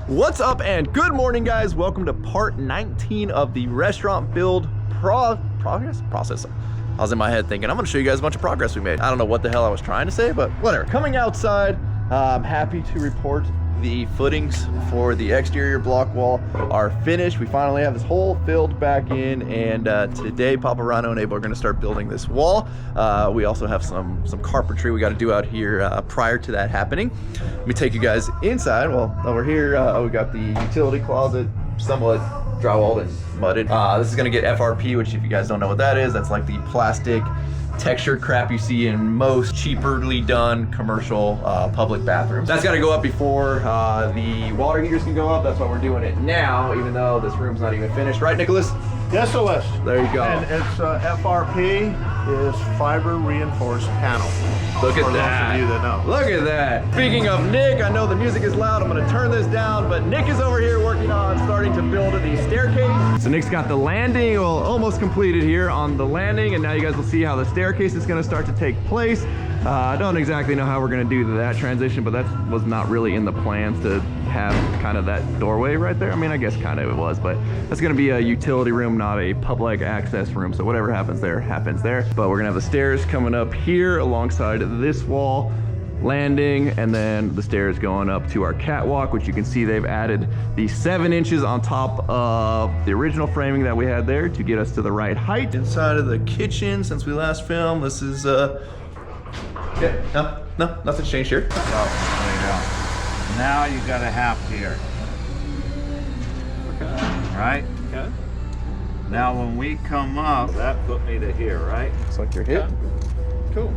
What's up and good morning, guys. Welcome to part 19 of the restaurant build process. I was in my head thinking I'm gonna show you guys a bunch of progress we made. I don't know what the hell I was trying to say, but whatever. Coming outside, I'm happy to report the footings for the exterior block wall are finished. We finally have this hole filled back in, and today Papa Rhino and Abel are going to start building this wall. We also have some carpentry we got to do out here prior to that happening. Let me take you guys inside. Well, over here we got the utility closet, somewhat drywalled and mudded. This is going to get FRP, which if you guys don't know what that is, that's like the plastic textured crap you see in most cheaperly done commercial public bathrooms. That's got to go up before the water heaters can go up. That's why we're doing it now, even though this room's not even finished. Right, Nicholas? Yes, Celeste. There you go. And it's FRP is fiber reinforced panel. Look at for that. those of you that know. Look at that. Speaking of Nick, I know the music is loud. I'm gonna turn this down, but Nick is over here working on starting to build the staircase. So Nick's got the landing, well, almost completed here on the landing, and now you guys will see how the staircase is gonna start to take place. I don't exactly know how we're gonna do that transition, but that was not really in the plans to have kind of that doorway right there. I mean, I guess kind of it was, but that's gonna be a utility room, not a public access room. So whatever happens there, happens there. But we're gonna have the stairs coming up here alongside this wall, landing, and then the stairs going up to our catwalk, which you can see they've added the 7 inches on top of the original framing that we had there to get us to the right height. Inside of the kitchen, since we last filmed, this is yeah, no, nothing's changed here. Oh, now you got a half here. Okay. Right? Okay. Now when we come up, that put me to here, right? Looks like you're hit. Okay. Cool.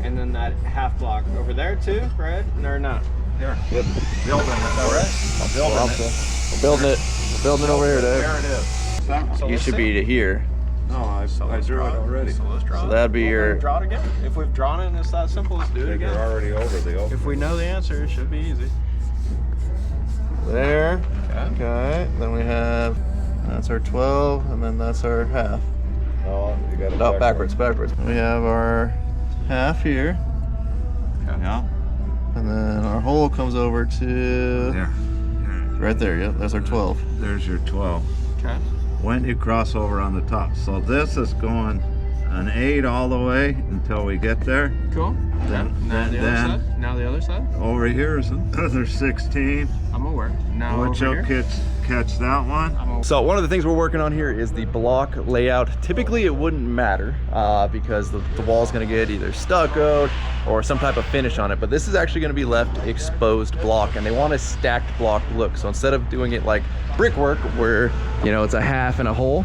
And then that half block over there too, right? Or not? Here. Yep. Building it, all right? I'm building it. We're building it. We're building it over here, Dave. There it is. So You should be to here. No, I drew it already. So let's draw So it. that'd be your... Draw it again. If we've drawn it and it's that simple, let's do it You're again. already over the open. If we know the answer, it should be easy. There. Okay. Okay. Then we have... That's our 12, and then that's our half. No, you got it No, backwards. We have our half here, Okay. Yeah. and then our hole comes over to... There. Right there, yep. That's our 12. There's your 12. Okay. When you cross over on the top. So this is going an 8 all the way until we get there. Cool. Then, Now the other side. Now the other side. over here is another 16. I'm aware. Now Which over will here. catch that one. I'm aware. So one of the things we're working on here is the block layout. Typically it wouldn't matter because the wall's gonna get either stuccoed or some type of finish on it, but this is actually gonna be left exposed block, and they want a stacked block look. So instead of doing it like brickwork where, you know, it's a half and a hole,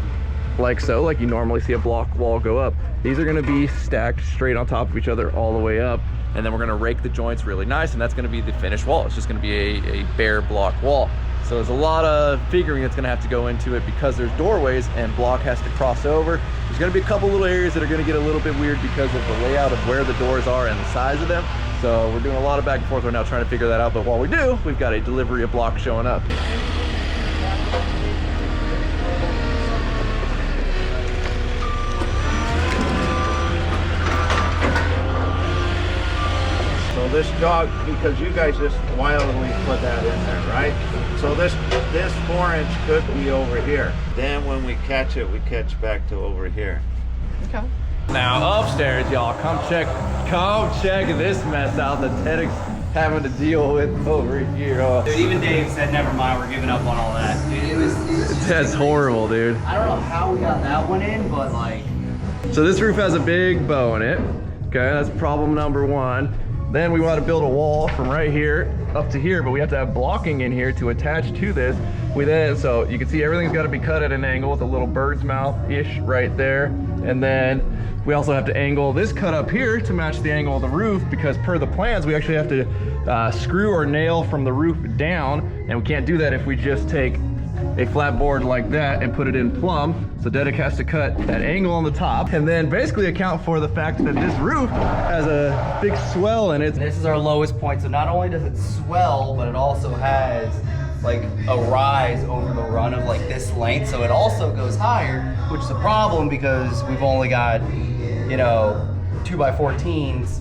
like so, like you normally see a block wall go up, these are gonna be stacked straight on top of each other all the way up, and then we're gonna rake the joints really nice, and that's gonna be the finished wall. It's just gonna be a bare block wall. So there's a lot of figuring that's gonna have to go into it because there's doorways and block has to cross over. There's gonna be a couple little areas that are gonna get a little bit weird because of the layout of where the doors are and the size of them. So we're doing a lot of back and forth right now trying to figure that out, but while we do, we've got a delivery of block showing up. So this dog, because you guys just wildly put that in there, right? So this 4-inch could be over here. Then when we catch it, we catch back to over here. Okay. Now upstairs, y'all, come check this mess out that Ted's having to deal with over here. Dude, even Dave said, never mind, we're giving up on all that. Dude, it was Ted's horrible, dude. I don't know how we got that one in, but like... So this roof has a big bow in it. Okay, that's problem number 1. Then we want to build a wall from right here up to here, but we have to have blocking in here to attach to this. So you can see everything's got to be cut at an angle with a little bird's mouth-ish right there. And then we also have to angle this cut up here to match the angle of the roof, because per the plans, we actually have to screw or nail from the roof down, and we can't do that if we just take a flat board like that and put it in plumb. So Dedek has to cut that angle on the top and then basically account for the fact that this roof has a big swell in it. This is our lowest point, so not only does it swell, but it also has like a rise over the run of like this length, so it also goes higher, which is a problem because we've only got, you know, 2x14s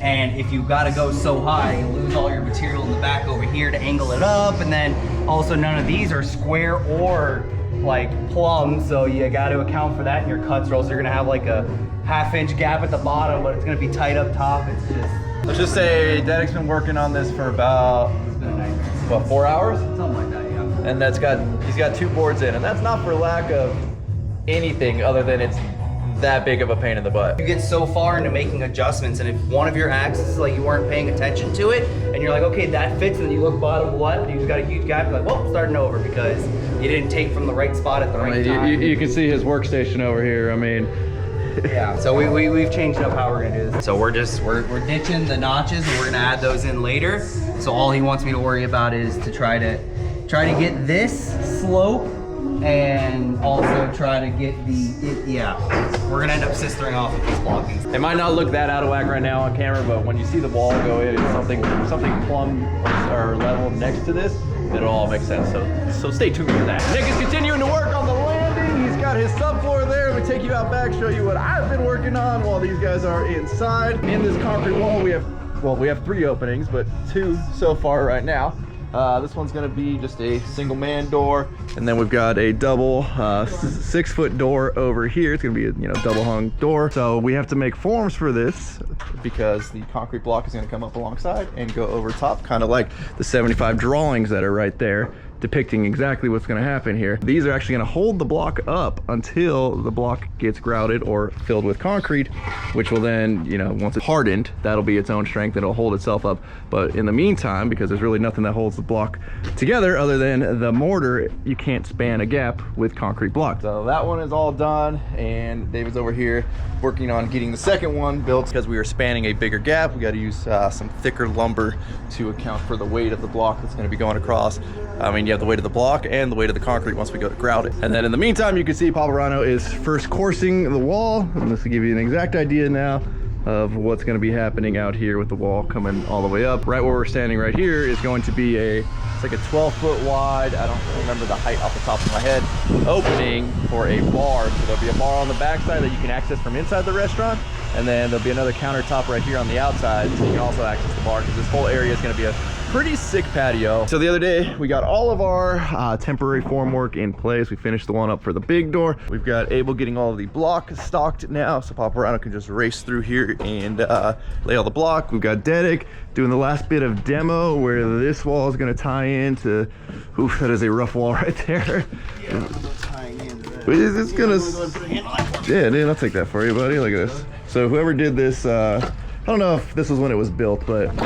And if you gotta go so high, you lose all your material in the back over here to angle it up. And then also none of these are square or like plumb. So you gotta account for that in your cuts, or else you're gonna have like a half-inch gap at the bottom, but it's gonna be tight up top. It's just, Let's just say Dedek's been working on this for about, it's been a nightmare. what, 4 hours? Something like that, yeah. And he's got 2 boards in, and that's not for lack of anything other than it's that big of a pain in the butt. You get so far into making adjustments, and if one of your axes, like you weren't paying attention to it, and you're like, okay, that fits, and then you look bottom left, and you just got a huge gap, you're like, well, starting over, because you didn't take from the right spot at the right time. You can see his workstation over here. I mean, yeah. So we've changed up how we're gonna do this. So we're ditching the notches, and we're gonna add those in later. So all he wants me to worry about is to try to get this slope, and also try to get we're gonna end up sistering off with these blockings. it might not look that out of whack right now on camera, but when you see the wall go in and something plumb or level next to this, it'll all make sense. So stay tuned for that. Nick is continuing to work on the landing. He's got his subfloor there. Let me take you out back, show you what I've been working on while these guys are inside. In this concrete wall, we have 3 openings, but 2 so far right now. This one's gonna be just a single man door, and then we've got a double 6-foot door over here. It's gonna be a double hung door. So we have to make forms for this because the concrete block is gonna come up alongside and go over top, kind of like the 75 drawings that are right there, depicting exactly what's going to happen here. These are actually going to hold the block up until the block gets grouted or filled with concrete, which will then, once it's hardened, that'll be its own strength and it'll hold itself up. But in the meantime, because there's really nothing that holds the block together other than the mortar, you can't span a gap with concrete block. So that one is all done, and David's over here working on getting the second one built. Because we are spanning a bigger gap, we got to use some thicker lumber to account for the weight of the block that's going to be going across. I mean, you have the weight of the block and the weight of the concrete once we go to grout it. And then in the meantime, you can see Dmaxryno is first coursing the wall. And this will give you an exact idea now of what's going to be happening out here with the wall coming all the way up. Right where we're standing right here is going to be it's like a 12-foot wide, I don't remember the height off the top of my head, opening for a bar. So there'll be a bar on the backside that you can access from inside the restaurant, and then there'll be another countertop right here on the outside, so you can also access the bar, because this whole area is going to be a pretty sick patio. So the other day we got all of our temporary formwork in place. We finished the one up for the big door. We've got Abel getting all of the block stocked now, so Dmaxryno can just race through here and lay all the block. We've got Dedek doing the last bit of demo where this wall is going to tie into, oof, that is a rough wall right there. Yeah, tying into that. It's gonna, Yeah, dude, I'll take that for you, buddy. Look at this. So whoever did this, I don't know if this was when it was built, but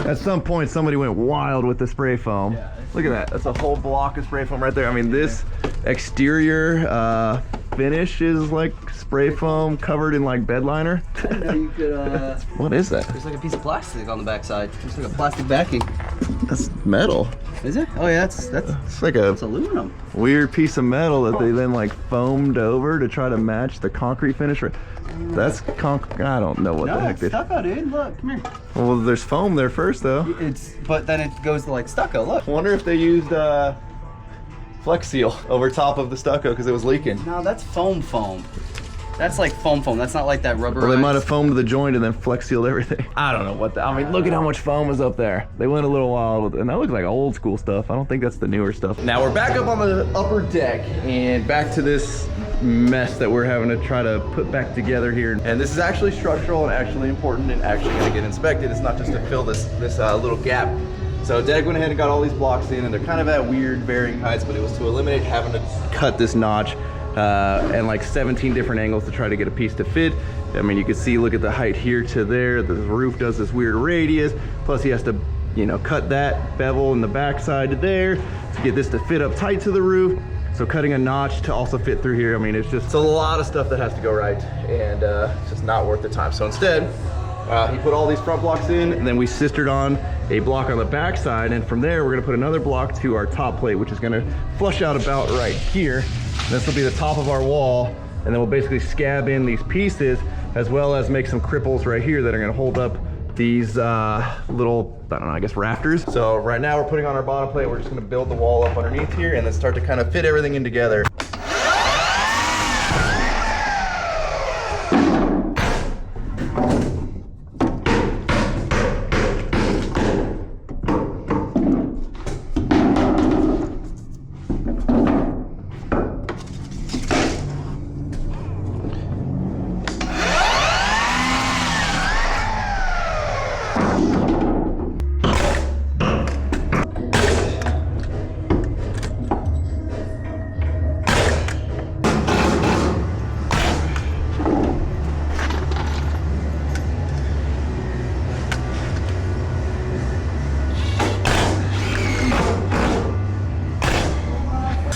at some point somebody went wild with the spray foam. Look at that. That's a whole block of spray foam right there. I mean, this exterior finish is like spray foam covered in like bed liner. I didn't know you could, What is that? there's like a piece of plastic on the backside. It's like a plastic backing. That's metal. Is it? Oh yeah, that's It's like a aluminum. weird piece of metal that they then like foamed over to try to match the concrete finish. That's I don't know what the heck it's they. stucco, dude. Look, come here. Well, there's foam there first though. But then it goes to like stucco. Look. I wonder if they used Flex Seal over top of the stucco because it was leaking. No, that's foam. That's like foam. That's not like that rubber. Or they might have foamed the joint and then Flex Sealed everything. I don't know what I mean, look at how much foam is up there. They went a little wild with it, and that looks like old school stuff. I don't think that's the newer stuff. Now we're back up on the upper deck and back to this mess that we're having to try to put back together here. And this is actually structural and actually important and actually gonna get inspected. It's not just to fill this little gap. So Dedek went ahead and got all these blocks in, and they're kind of at weird varying heights, but it was to eliminate having to cut this notch and like 17 different angles to try to get a piece to fit. I mean, you can see, look at the height here to there. The roof does this weird radius. Plus he has to, cut that bevel in the backside to there to get this to fit up tight to the roof. So cutting a notch to also fit through here. I mean, it's a lot of stuff that has to go right, and it's just not worth the time. So instead, he put all these front blocks in, and then we sistered on a block on the back side, and from there we're gonna put another block to our top plate, which is gonna flush out about right here. This will be the top of our wall, and then we'll basically scab in these pieces, as well as make some cripples right here that are gonna hold up these little, I don't know, I guess rafters. So right now we're putting on our bottom plate. We're just gonna build the wall up underneath here and then start to kind of fit everything in together.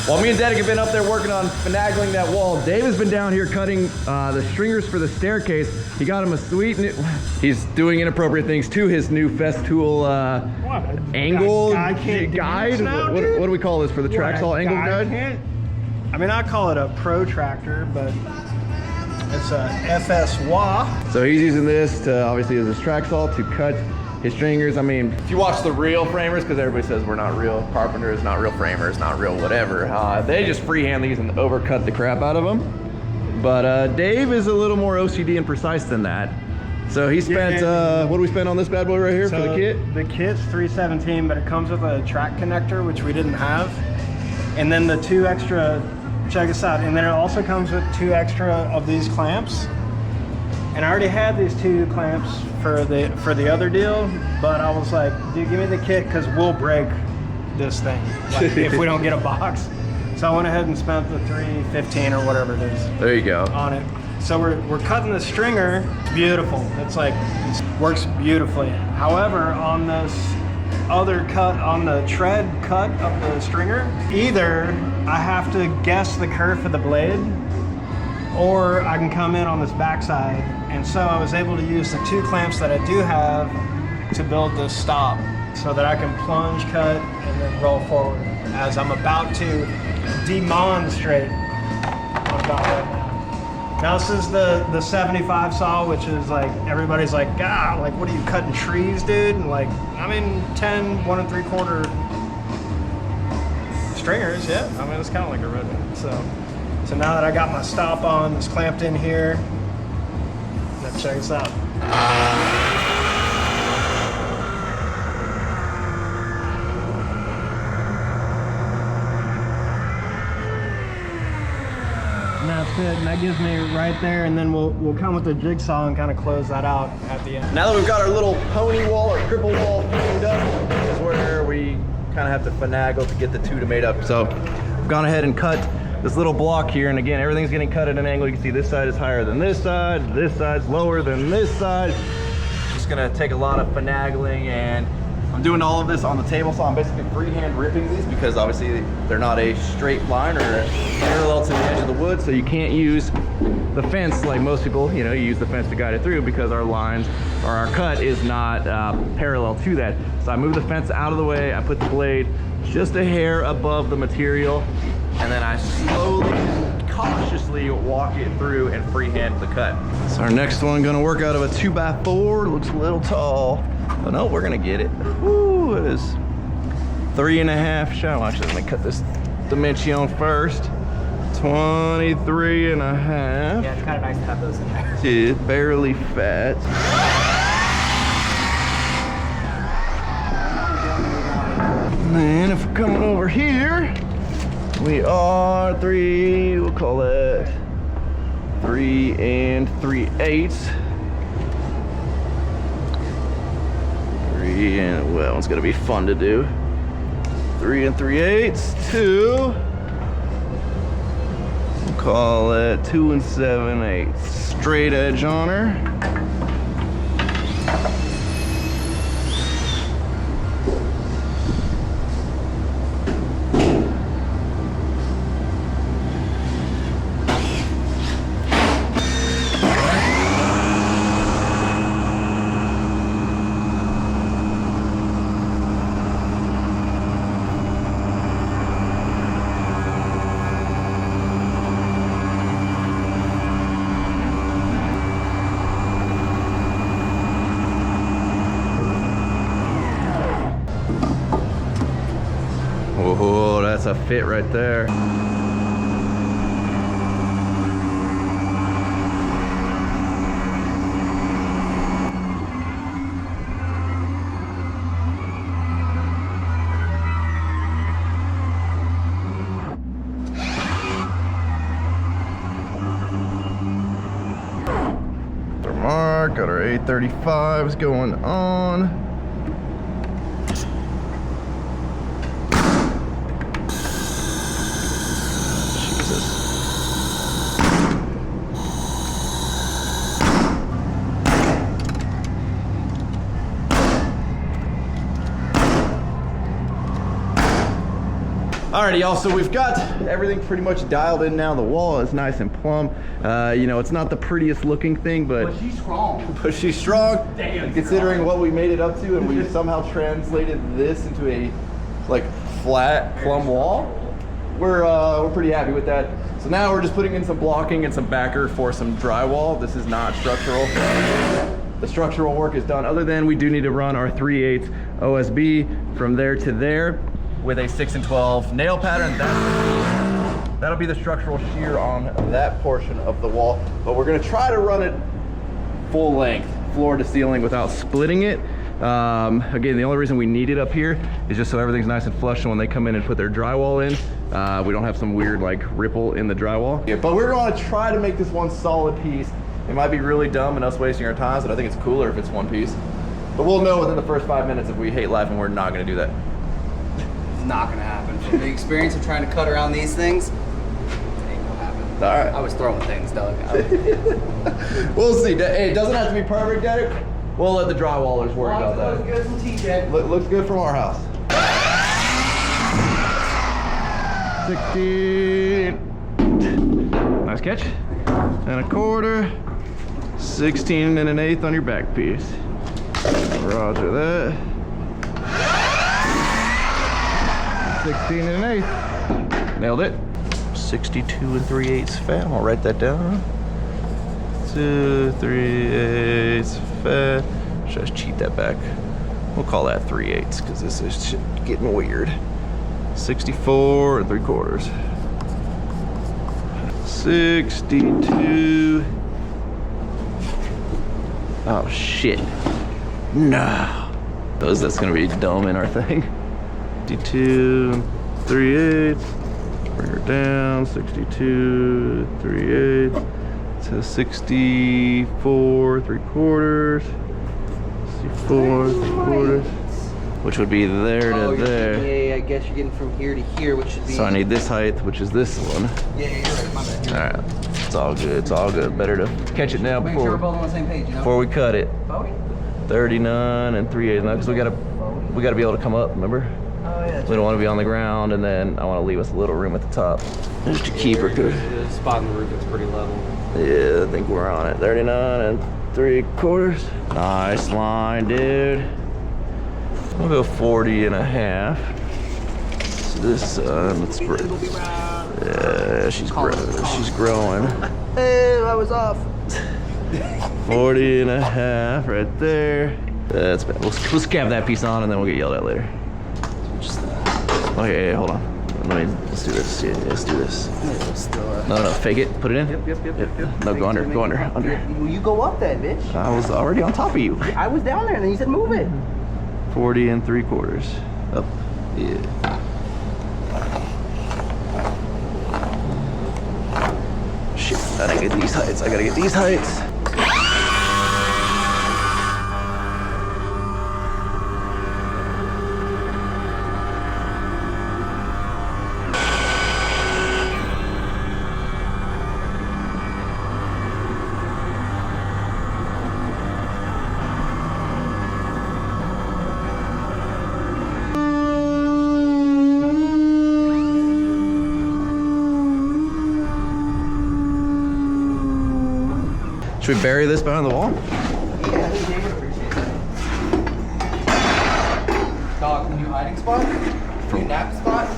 While me and Dedek have been up there working on finagling that wall, Dave has been down here cutting the stringers for the staircase. He got him a sweet new, he's doing inappropriate things to his new Festool angle guide. What do we call this for the Traxall angle guide? I mean, I call it a protractor, but it's a FS-WA. So he's using this to, obviously, as his Traxall to cut his stringers. I mean, if you watch the real framers, because everybody says we're not real carpenters, not real framers, not real whatever, they just freehand these and overcut the crap out of them. But Dave is a little more OCD and precise than that. So he spent, what do we spend on this bad boy right here for the kit? The kit's $317, but it comes with a track connector, which we didn't have. And then the 2 extra, check this out, and then it also comes with 2 extra of these clamps. And I already had these 2 clamps for the other deal, but I was like, dude, give me the kit because we'll break this thing like, if we don't get a box. So I went ahead and spent the $315 or whatever it is. There you go. On it. So we're cutting the stringer, beautiful. It's like, it works beautifully. However, on this other cut, on the tread cut of the stringer, either I have to guess the kerf of the blade, or I can come in on this backside. And so I was able to use the 2 clamps that I do have to build this stop so that I can plunge, cut, and then roll forward as I'm about to demonstrate what I'm about right now. Now this is the 75 saw, which is like, everybody's like, God, like what are you cutting trees, dude? And like, I'm in 10 1 3/4 stringers, yeah. I mean, it's kind of like a red one. So now that I got my stop on, it's clamped in here, let's check this out. And that's it, and that gives me right there, and then we'll come with the jigsaw and kind of close that out at the end. Now that we've got our little pony wall or cripple wall framed up, this is where we kind of have to finagle to get the 2 to mate up. So I've gone ahead and cut this little block here, and again, everything's getting cut at an angle. You can see this side is higher than this side's lower than this side. Just gonna take a lot of finagling, and I'm doing all of this on the table, so I'm basically freehand ripping these because obviously they're not a straight line or parallel to the edge of the wood, so you can't use the fence like most people, you use the fence to guide it through because our lines or our cut is not parallel to that. So I move the fence out of the way, I put the blade just a hair above the material, and then I slowly, cautiously walk it through and freehand the cut. So our next one gonna work out of a 2x4, looks a little tall, but no, we're gonna get it. Woo, it is 3.5 shallow. Actually, let me cut this dimension first. 23.5. Yeah, it's kind of nice to have those in there. Dude, barely fat. And then if we're coming over here, we are we'll call it 3 3/8. 3 and, well, it's gonna be fun to do. 3 3/8, 2. We'll call it 2 7/8. Straight edge on her. Oh, that's a fit right there. Mark, got our 835s going on. Alrighty, y'all, so we've got everything pretty much dialed in now. The wall is nice and plumb. You know, it's not the prettiest looking thing, but she's strong. But she's strong. Damn considering strong. what we made it up to, and we somehow translated this into a like flat plumb wall. We're pretty happy with that. So now we're just putting in some blocking and some backer for some drywall. This is not structural. The structural work is done, other than we do need to run our 3/8 OSB from there to there with a 6 and 12 nail pattern. That'll be the structural shear on that portion of the wall, but we're gonna try to run it full length, floor to ceiling, without splitting it. Again, the only reason we need it up here is just so everything's nice and flush, and when they come in and put their drywall in, we don't have some weird like ripple in the drywall. Yeah, but we're gonna try to make this one solid piece. It might be really dumb and us wasting our time, but I think it's cooler if it's one piece. But we'll know within the first 5 minutes if we hate life, and we're not gonna do that. It's not gonna happen. From the experience of trying to cut around these things, it ain't gonna happen. All right. I was throwing things, Doug. We'll see. Hey, it doesn't have to be perfect, Derek. We'll let the drywallers worry about that. Looks good from TJ. Looks good from our house. 16. Nice catch. And a quarter. 16 and an eighth on your back piece. Roger that. 16 and an eighth. Nailed it. 62 and 3/8 fat. I'll write that down. 2 3/8 fat. Should I cheat that back? We'll call that 3/8 because this is getting weird. 64 and 3/4. 62. Oh shit. No. That's gonna be dumb in our thing. 62 3/8. Bring her down. 62 3/8 to 64 3/4. 64 3/4. Which would be there to there. Yeah, I guess you're getting from here to here, which should be. So I need this height, which is this one. Yeah, you're right. My bad. All right, it's all good. It's all good. Better to catch it now Make sure we're before both on the same page, you know? we cut it. 40? 39 and 3/8 now, because we gotta be able to come up. Remember? Oh yeah. We don't want to be on the ground, and then I want to leave us a little room at the top just to keep her good. The spot on the roof is pretty level. Yeah, I think we're on it. 39 and 3/4. Nice line, dude. We'll go 40 and a half. So this, let's break. Yeah, she's growing. Hey, I was off. 40 and a half right there. That's bad. We'll scab that piece on, and then we'll get yelled at later. Okay, hold on. Let's do this. Yeah, let's do this. No, fake it. Put it in. Yep. No, go under. Well, you go up then, bitch. I was already on top of you. I was down there, and then you said move it. 40 and 3/4. Up. Yeah. Shit, I didn't get these heights. I gotta get these heights. Should we bury this behind the wall? Yeah, I think David appreciates that. Dog, new hiding spot? New nap spot?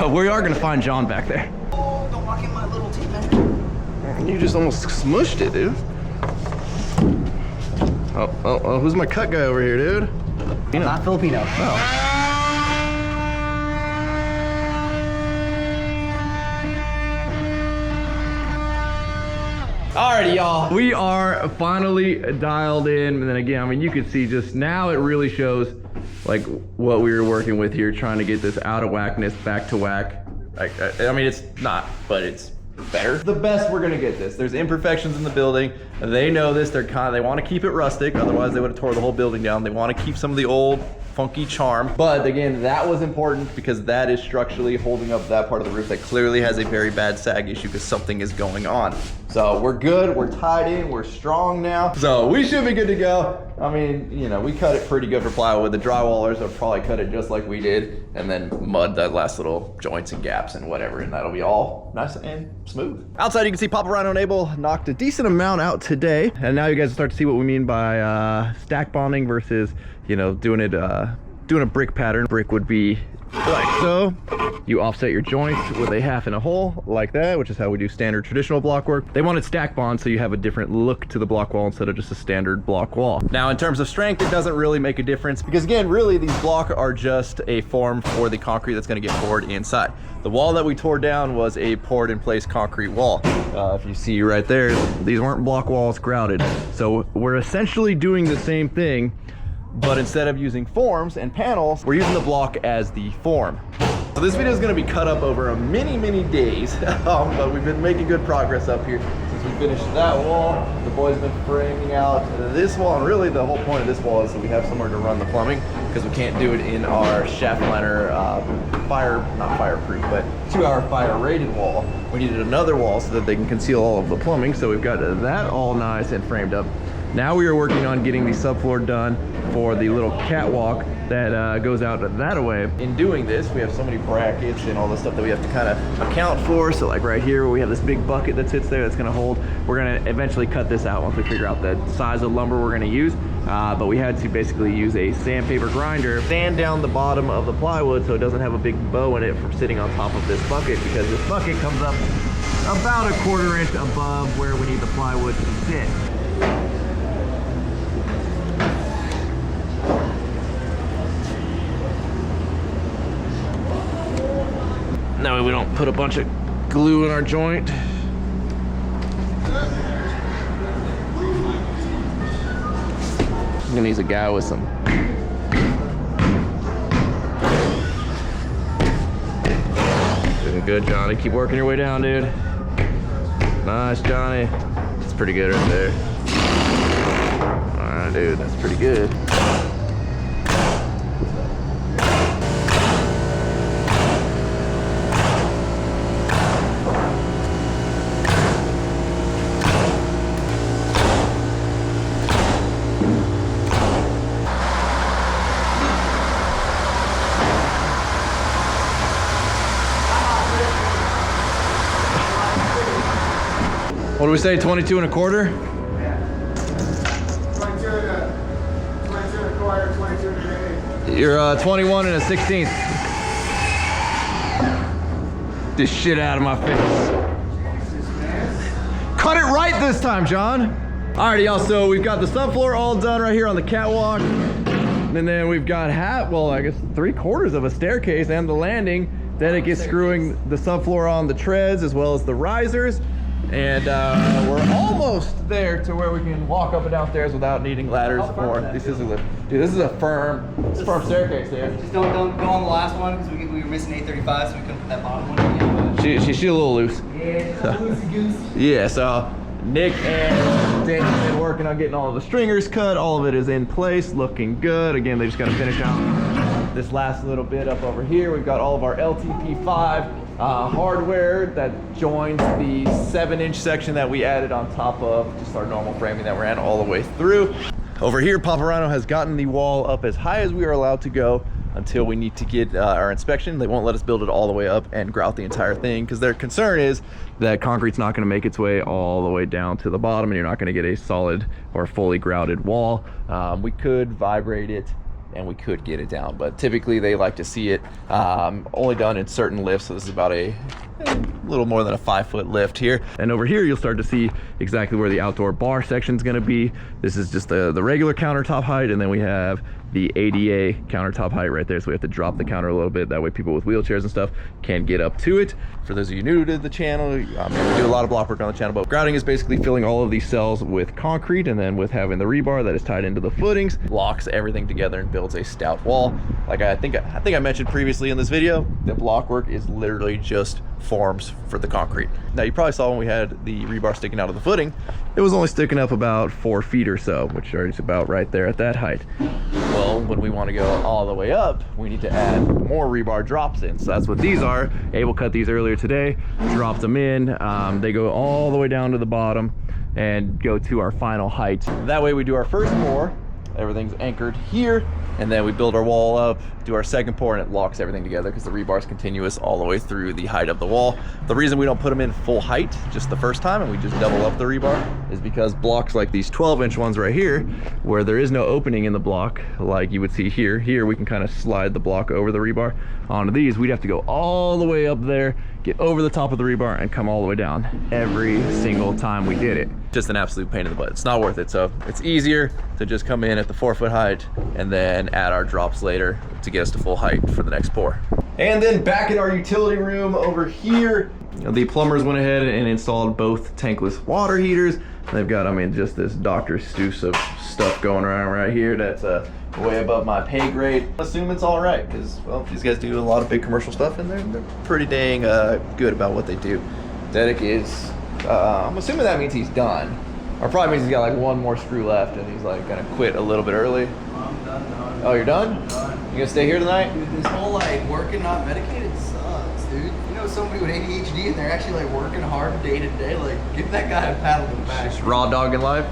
We are gonna find John back there. Oh, don't walk in my little team, man. You just almost smushed it, dude. Oh, who's my cut guy over here, dude? Not Filipino. Oh. Alrighty, y'all. We are finally dialed in, and then again, I mean, you can see just now it really shows like what we were working with here, trying to get this out of whackness back to whack. I mean, it's not, but it's better. The best we're gonna get this. There's imperfections in the building. They know this. They want to keep it rustic, otherwise they would have tore the whole building down. They want to keep some of the old funky charm. But again, that was important because that is structurally holding up that part of the roof that clearly has a very bad sag issue because something is going on. So we're good, we're tied in, we're strong now. So we should be good to go. I mean, you know, we cut it pretty good for plywood. The drywallers will probably cut it just like we did, and then mud that last little joints and gaps and whatever, and that'll be all nice and smooth. Outside, you can see Papa Rhino and Abel knocked a decent amount out today, and now you guys start to see what we mean by stack bonding versus, you know, doing a brick pattern. Brick would be like so. You offset your joints with a half and a hole like that, which is how we do standard traditional block work. They wanted stack bond so you have a different look to the block wall instead of just a standard block wall. Now in terms of strength, it doesn't really make a difference because again, really these blocks are just a form for the concrete that's going to get poured inside. The wall that we tore down was a poured in place concrete wall. If you see right there, these weren't block walls grouted. So we're essentially doing the same thing, but instead of using forms and panels, we're using the block as the form. So this video is going to be cut up over many days, but we've been making good progress up here since we finished that wall. The boys have been framing out this wall, and really the whole point of this wall is that we have somewhere to run the plumbing because we can't do it in our shaft liner not fireproof, but 2-hour fire rated wall. We needed another wall so that they can conceal all of the plumbing, so we've got that all nice and framed up. Now we are working on getting the subfloor done for the little catwalk that goes out that way. In doing this, we have so many brackets and all the stuff that we have to kind of account for. So like right here, we have this big bucket that sits there that's gonna hold. We're gonna eventually cut this out once we figure out the size of lumber we're gonna use. But we had to basically use a sandpaper grinder, sand down the bottom of the plywood so it doesn't have a big bow in it from sitting on top of this bucket, because this bucket comes up about 1/4 inch above where we need the plywood to sit. That way we don't put a bunch of glue in our joint. I'm gonna use a guy with some. Doing good, Johnny. Keep working your way down, dude. Nice, Johnny. That's pretty good right there. All right, dude, that's pretty good. What do we say, 22 1/4? Yeah. 22 1/4, 22 1/8. You're 21 1/16. This shit out of my face. Cut it right this time, John. Alrighty, y'all, so we've got the subfloor all done right here on the catwalk. And then we've got I guess 3/4 of a staircase and the landing. Then it gets screwing the subfloor on the treads as well as the risers. And we're almost there to where we can walk up and down stairs without needing ladders or this is a firm staircase there. Just don't go on the last one because we were missing 835, so we couldn't put that bottom one in. She's a little loose. Yeah, just loosey goosey. Yeah, so Nick and Dan have been working on getting all of the stringers cut. All of it is in place, looking good. Again, they just got to finish out this last little bit up over here. We've got all of our LTP5 hardware that joins the 7-inch section that we added on top of just our normal framing that ran all the way through. Over here, Papa Rhino has gotten the wall up as high as we are allowed to go until we need to get our inspection. They won't let us build it all the way up and grout the entire thing because their concern is that concrete's not going to make its way all the way down to the bottom and you're not going to get a solid or fully grouted wall. We could vibrate it and we could get it down, but typically they like to see it only done in certain lifts. So this is about a little more than a 5-foot lift here. And over here you'll start to see exactly where the outdoor bar section is going to be. This is just the regular countertop height, and then we have the ADA countertop height right there, so we have to drop the counter a little bit, that way people with wheelchairs and stuff can get up to it. For those of you new to the channel, we do a lot of block work on the channel, but grouting is basically filling all of these cells with concrete, and then with having the rebar that is tied into the footings, locks everything together and builds a stout wall. Like I think I mentioned previously in this video, the block work is literally just forms for the concrete. Now you probably saw when we had the rebar sticking out of the footing, it was only sticking up about 4 feet or so, which is about right there at that height. Well, when we want to go all the way up, we need to add more rebar drops in. So that's what these are. Abel cut these earlier today, dropped them in. They go all the way down to the bottom and go to our final height. That way we do our first pour, Everything's anchored here, and then we build our wall up, do our second pour, and it locks everything together because the rebar is continuous all the way through the height of the wall. The reason we don't put them in full height just the first time and we just double up the rebar is because blocks like these 12-inch ones right here, where there is no opening in the block like you would see here we can kind of slide the block over the rebar. Onto these, we'd have to go all the way up there, get over the top of the rebar, and come all the way down every single time we did it. Just an absolute pain in the butt. It's not worth it. So it's easier to just come in at the 4-foot height and then add our drops later to get us to full height for the next pour. And then back in our utility room over here, the plumbers went ahead and installed both tankless water heaters. They've got, I mean, just this Dr. Seuss of stuff going around right here that's way above my pay grade. I assume it's all right because, well, these guys do a lot of big commercial stuff and they're pretty dang good about what they do. Dedic is, I'm assuming that means he's done. Or probably means he's got like one more screw left and he's like gonna quit a little bit early. I'm done. Oh, you're done? I'm done. You gonna stay here tonight? Dude, this whole like working not medicated sucks, dude. You know, somebody with ADHD and they're actually like working hard day to day. Like, give that guy a pat on the back. Just raw dog in life?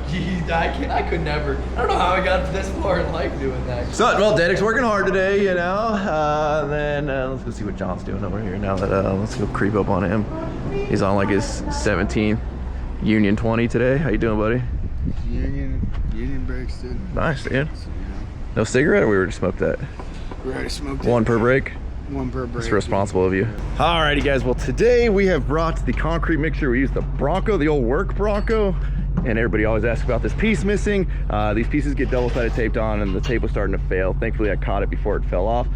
I could never. I don't know how I got this far in life doing that. So, well, Dedic's working hard today, you know. Then let's go see what John's doing over here now that, let's go creep up on him. He's on like his 17th Union 20 today. How you doing, buddy? Union breaks, dude. Nice, dude. No cigarette, or we were to smoke that? We already smoked One per break? One per break. That's responsible of you. Alrighty guys, well today we have brought the concrete mixer. We used the Bronco, the old work Bronco. And everybody always asks about this piece missing. These pieces get double-sided taped on and the tape was starting to fail. Thankfully I caught it before it fell off.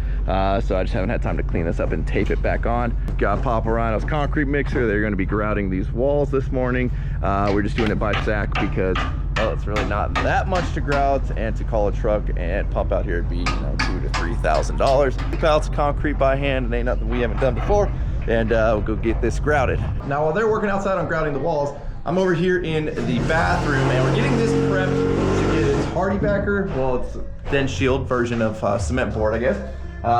So I just haven't had time to clean this up and tape it back on. Got Papa Rhino's concrete mixer. They're gonna be grouting these walls this morning. We're just doing it by sack because, well, it's really not that much to grout, and to call a truck and pump out here would be, you know, $2,000 to $3,000. 2 pallets of concrete by hand, it ain't nothing we haven't done before. And we'll go get this grouted. Now while they're working outside on grouting the walls, I'm over here in the bathroom and we're getting this prepped to get its hardy backer. Well, it's thin shield version of cement board, I guess,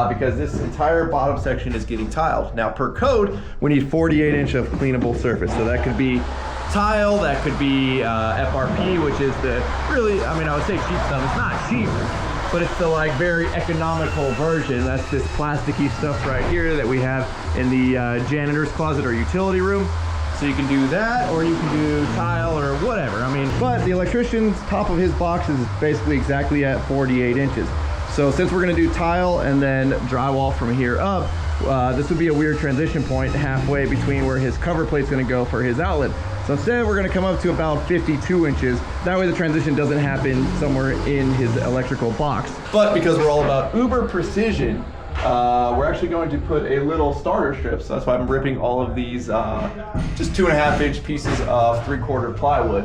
because this entire bottom section is getting tiled. Now per code, we need 48-inch of cleanable surface. So that could be tile, that could be FRP, which is the really, I mean, I would say cheap stuff. It's not cheap, but it's the like very economical version. That's this plasticky stuff right here that we have in the janitor's closet or utility room. So you can do that, or you can do tile or whatever. I mean, but the electrician's top of his box is basically exactly at 48 inches. So since we're gonna do tile and then drywall from here up, this would be a weird transition point halfway between where his cover plate's gonna go for his outlet. So instead we're gonna come up to about 52 inches. That way the transition doesn't happen somewhere in his electrical box. But because we're all about uber precision, we're actually going to put a little starter strip. So that's why I'm ripping all of these just 2.5-inch pieces of 3/4 plywood.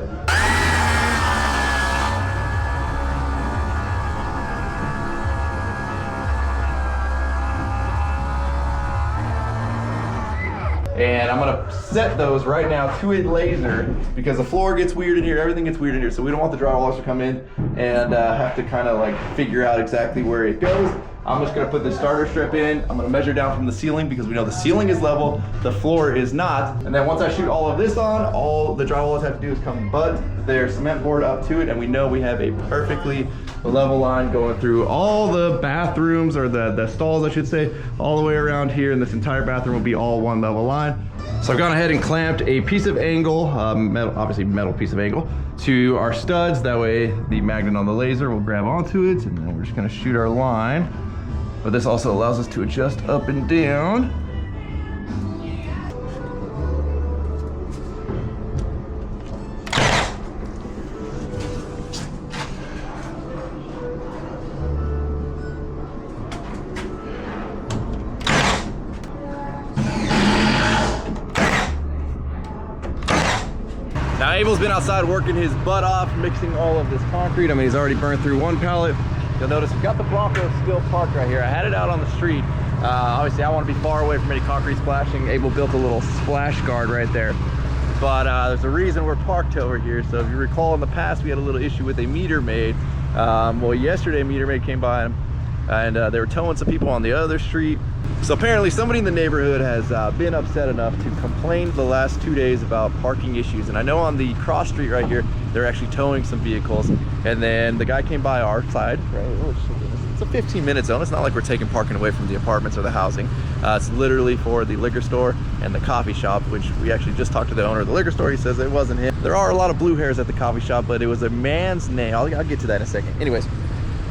And I'm gonna set those right now to a laser because the floor gets weird in here, everything gets weird in here. So we don't want the drywallers to come in and have to kind of like figure out exactly where it goes. I'm just gonna put the starter strip in. I'm gonna measure down from the ceiling because we know the ceiling is level, the floor is not. And then once I shoot all of this on, all the drywallers have to do is come butt their cement board up to it, and we know we have a perfectly level line going through all the bathrooms, or the stalls I should say, all the way around here, and this entire bathroom will be all one level line. So I've gone ahead and clamped a piece of angle, obviously metal piece of angle, to our studs. That way the magnet on the laser will grab onto it, and then we're just gonna shoot our line. But this also allows us to adjust up and down. Now Abel's been outside working his butt off, mixing all of this concrete. I mean, he's already burned through one pallet. You'll notice we've got the Bronco still parked right here. I had it out on the street. Obviously I want to be far away from any concrete splashing. Abel built a little splash guard right there. But there's a reason we're parked over here. So if you recall in the past, we had a little issue with a meter maid. Well, yesterday a meter maid came by and and they were towing some people on the other street. So apparently somebody in the neighborhood has been upset enough to complain the last 2 days about parking issues. And I know on the cross street right here, they're actually towing some vehicles. And then the guy came by our side, right? It's a 15-minute zone. It's not like we're taking parking away from the apartments or the housing. It's literally for the liquor store and the coffee shop, which we actually just talked to the owner of the liquor store. He says it wasn't him. There are a lot of blue hairs at the coffee shop, but it was a man's name. I'll get to that in a second. Anyways,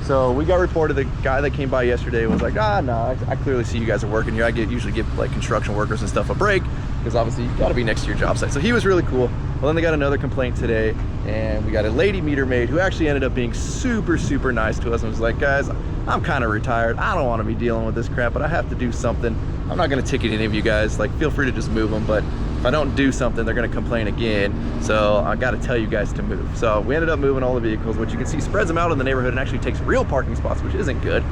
so we got reported. The guy that came by yesterday was like, no, I clearly see you guys are working here. I usually give like construction workers and stuff a break, because obviously you gotta be next to your job site. So he was really cool. Well, then they got another complaint today, and we got a lady meter maid who actually ended up being super, super nice to us and was like, guys, I'm kind of retired. I don't want to be dealing with this crap, but I have to do something. I'm not going to ticket any of you guys. Like, feel free to just move them, but if I don't do something, they're going to complain again. So I got to tell you guys to move. So we ended up moving all the vehicles, which you can see spreads them out in the neighborhood and actually takes real parking spots, which isn't good.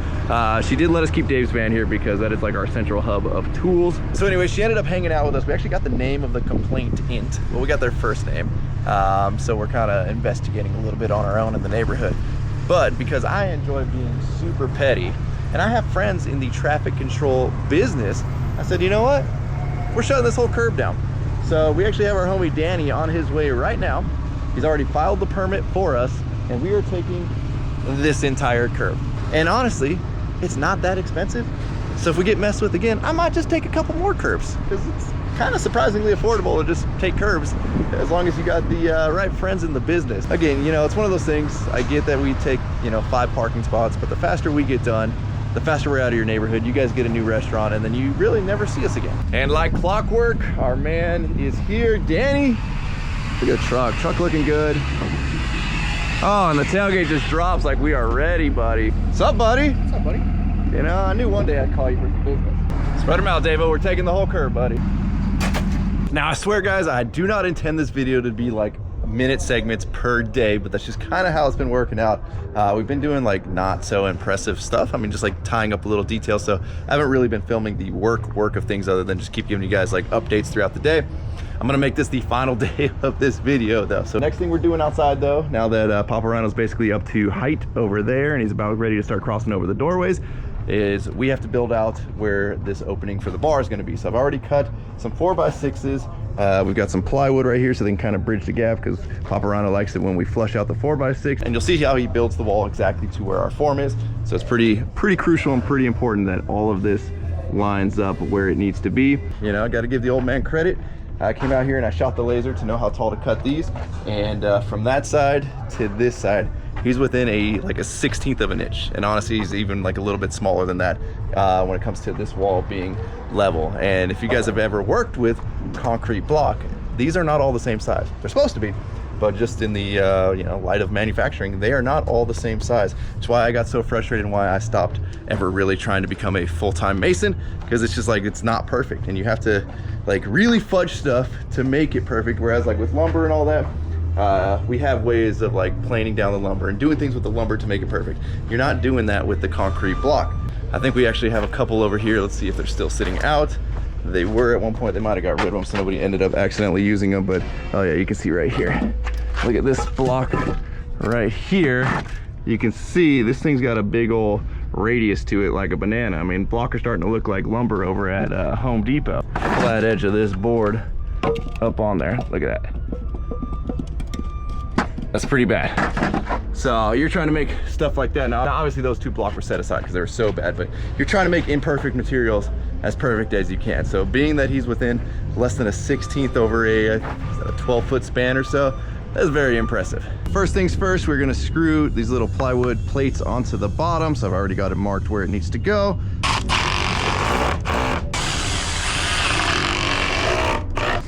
She did let us keep Dave's van here because that is like our central hub of tools. So anyway, she ended up hanging out with us. We actually got the name of the complainant. Well, we got their first name. So we're kind of investigating a little bit on our own in the neighborhood. But because I enjoy being super petty, and I have friends in the traffic control business, I said, you know what? We're shutting this whole curb down. So we actually have our homie Danny on his way right now. He's already filed the permit for us, and we are taking this entire curb. And honestly, it's not that expensive. So if we get messed with again, I might just take a couple more curbs, because it's kind of surprisingly affordable to just take curbs as long as you got the right friends in the business. Again, you know, it's one of those things. I get that we take, you know, 5 parking spots, but the faster we get done, the faster we're out of your neighborhood. You guys get a new restaurant, and then you really never see us again. And like clockwork, our man is here. Danny, look at the truck looking good. Oh, and the tailgate just drops like we are ready, buddy. What's up, buddy? What's up, buddy? You know, I knew one day I'd call you for some business. Spread them out, Davo. We're taking the whole curb, buddy. Now, I swear, guys, I do not intend this video to be like minute segments per day, but that's just kind of how it's been working out. We've been doing like not so impressive stuff. I mean, just like tying up a little detail. So I haven't really been filming the work of things other than just keep giving you guys like updates throughout the day. I'm gonna make this the final day of this video though. So next thing we're doing outside though, now that Papa Rhino's basically up to height over there and he's about ready to start crossing over the doorways, is we have to build out where this opening for the bar is going to be. So I've already cut some 4x6s. We've got some plywood right here so they can kind of bridge the gap, because Papa Rhino likes it when we flush out the 4x6. And you'll see how he builds the wall exactly to where our form is. So it's pretty crucial and pretty important that all of this lines up where it needs to be. You know, I got to give the old man credit. I came out here and I shot the laser to know how tall to cut these. And from that side to this side, he's within like a 1/16 of an inch, and honestly he's even like a little bit smaller than that when it comes to this wall being level. And if you guys have ever worked with concrete block, these are not all the same size. They're supposed to be, but just in the you know, light of manufacturing, they are not all the same size. That's why I got so frustrated and why I stopped ever really trying to become a full-time mason, because it's just like it's not perfect and you have to like really fudge stuff to make it perfect. Whereas like with lumber and all that, we have ways of like planing down the lumber and doing things with the lumber to make it perfect. You're not doing that with the concrete block. I think we actually have a couple over here. Let's see if they're still sitting out. They were at one point. They might have got rid of them, so nobody ended up accidentally using them. But oh yeah, you can see right here. Look at this block right here. You can see this thing's got a big old radius to it like a banana. I mean, block are starting to look like lumber over at Home Depot. Flat edge of this board up on there. Look at that. That's pretty bad. So you're trying to make stuff like that. Now obviously those 2 blocks were set aside because they were so bad, but you're trying to make imperfect materials as perfect as you can. So being that he's within less than a 1/16 over a 12-foot span or so, that's very impressive. First things first, we're gonna screw these little plywood plates onto the bottom. So I've already got it marked where it needs to go.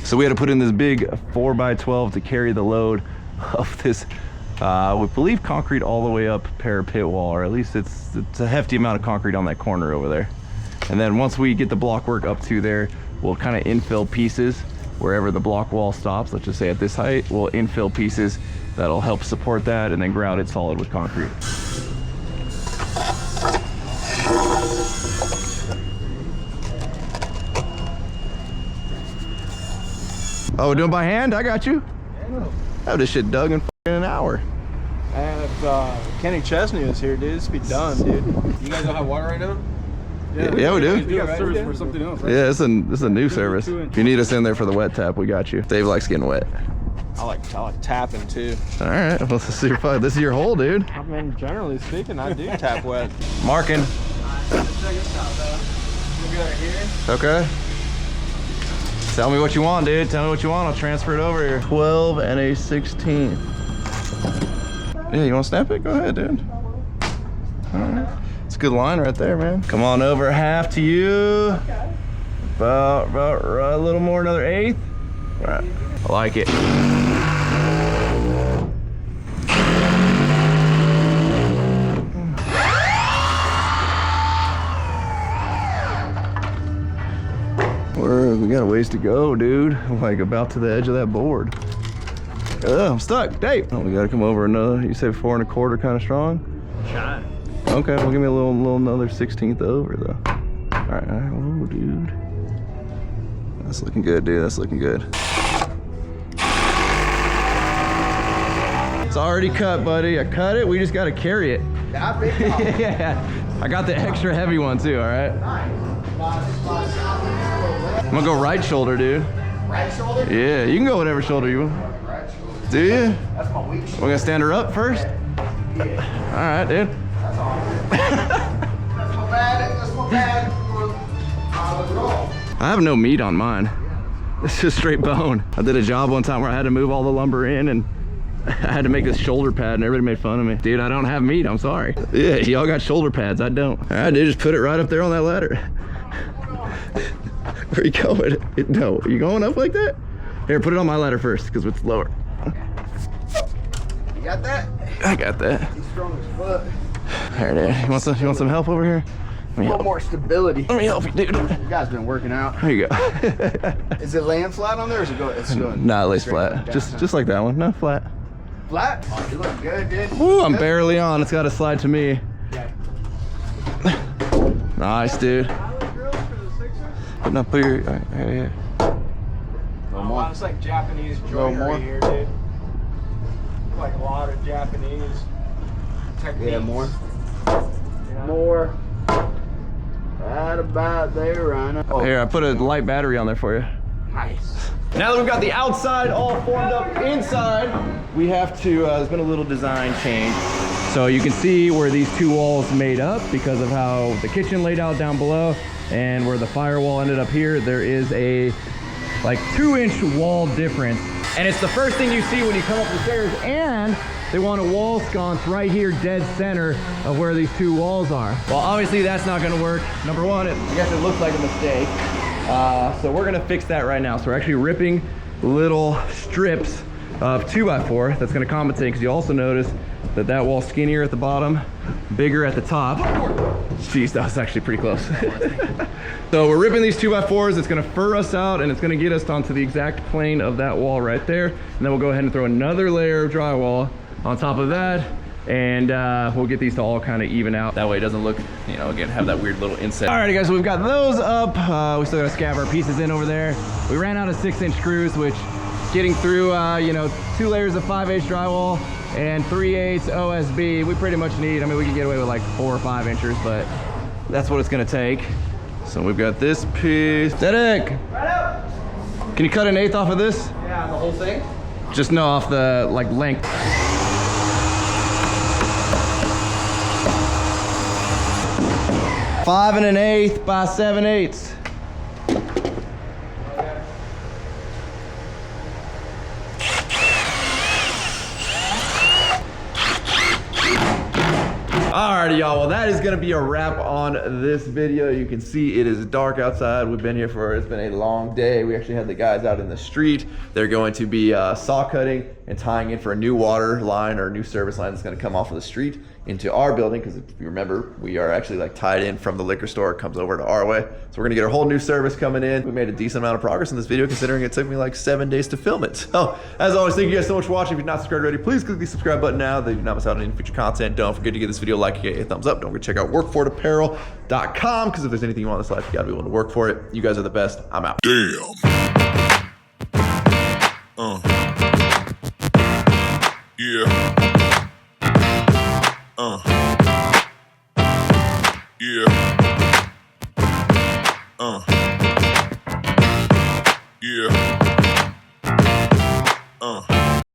So we had to put in this big 4x12 to carry the load of this, we believe concrete all the way up parapet wall, or at least it's a hefty amount of concrete on that corner over there. And then once we get the block work up to there, we'll kind of infill pieces wherever the block wall stops. Let's just say at this height, we'll infill pieces that'll help support that and then ground it solid with concrete. Oh, we're doing by hand? I got you. Have this shit dug in an hour. if Kenny Chesney was here, dude, this would be done, dude. You guys don't have water right now? Yeah, we do. You got service for something else, right? Yeah, it's a new service. If you need us in there for the wet tap, we got you. Dave likes getting wet. I like tapping too. All right, well, this is your hole, dude. I mean, generally speaking, I do tap wet. Marking. Okay. Tell me what you want, dude. Tell me what you want. I'll transfer it over here. 12 and a 16. Yeah, you want to snap it? Go ahead, dude. All right. It's a good line right there, man. Come on over, half to you. Okay. About a little more, another eighth. All right. I like it. We got a ways to go, dude. I'm like about to the edge of that board. I'm stuck, Dave. Oh, we gotta come over another, you said 4 1/4 kind of strong? Shine. Okay, well give me a little another 16th over though. All right, whoa, dude. That's looking good, dude, that's looking good. It's already cut, buddy. I cut it, we just gotta carry it. Yeah, I got the extra heavy one too, all right? I'm gonna go right shoulder, dude. Right shoulder? Yeah, you can go whatever shoulder you want. Right shoulder. Do you? That's my weak shoulder. We're gonna stand her up first? Yeah. All right, dude. That's all. That's my bad. That's my bad. Let's roll. I have no meat on mine. It's just straight bone. I did a job one time where I had to move all the lumber in and I had to make this shoulder pad and everybody made fun of me. Dude, I don't have meat, I'm sorry. Yeah, y'all got shoulder pads, I don't. All right, dude, just put it right up there on that ladder. Where are you going? No, are you going up like that? Here, put it on my ladder first, because it's lower. You got that? I got that. He's strong as fuck. There, dude. You want some help over here? A little more stability. Let me help you, dude. You guys been working out. There you go. Is it laying flat on there or is it going? It's going. Nah, it lays straight flat. down, Just like that one. No, flat. flat. Oh, you look good, dude. Woo, I'm Good. barely on. It's got to slide to me. Nice, dude. No, put your. Yeah. Oh, it's like Japanese more. joinery here, dude. Like a lot of Japanese techniques. Yeah, more. Yeah. More. Right about there, Rhino. Oh, Here, I put a light battery on there for you. nice. Now that we've got the outside all formed up inside, we have to, there's been a little design change. So you can see where these two walls made up because of how the kitchen laid out down below and where the firewall ended up here. There is a like 2-inch wall difference. And it's the first thing you see when you come up the stairs, and they want a wall sconce right here dead center of where these two walls are. Well, obviously that's not gonna work. Number one, I guess it looks like a mistake. So we're gonna fix that right now. So we're actually ripping little strips of 2x4 that's gonna compensate, because you also notice that that wall's skinnier at the bottom, bigger at the top. Jeez, that was actually pretty close. So we're ripping these 2x4s. It's gonna fur us out and it's gonna get us onto the exact plane of that wall right there. And then we'll go ahead and throw another layer of drywall on top of that. And we'll get these to all kind of even out. That way it doesn't look, you know, again, have that weird little inset. Alrighty guys, so we've got those up. We still gotta scab our pieces in over there. We ran out of 6-inch screws, which getting through, you know, 2 layers of 5/8 drywall and 3/8 OSB, we pretty much need, I mean, we can get away with like 4 or 5 inches, but that's what it's gonna take. So we've got this piece. Dedek! Can you cut 1/8 off of this? Yeah, the whole thing? Just no, off the like length. Five and 1/8 by 7/8. Alrighty, y'all. Well, that is gonna be a wrap on this video. You can see it is dark outside. We've been here for, it's been a long day. We actually had the guys out in the street. They're going to be saw cutting and tying in for a new water line or a new service line that's gonna come off of the street into our building, because if you remember, we are actually like tied in from the liquor store. It comes over to our way. So we're gonna get a whole new service coming in. We made a decent amount of progress in this video, considering it took me like 7 days to film it. So as always, thank you guys so much for watching. If you're not subscribed already, please click the subscribe button now. That you do not miss out on any future content. Don't forget to give this video a like, get a thumbs up. Don't forget to check out workfortapparel.com, because if there's anything you want in this life, you gotta be willing to work for it. You guys are the best. I'm out. Damn. Yeah. Yeah.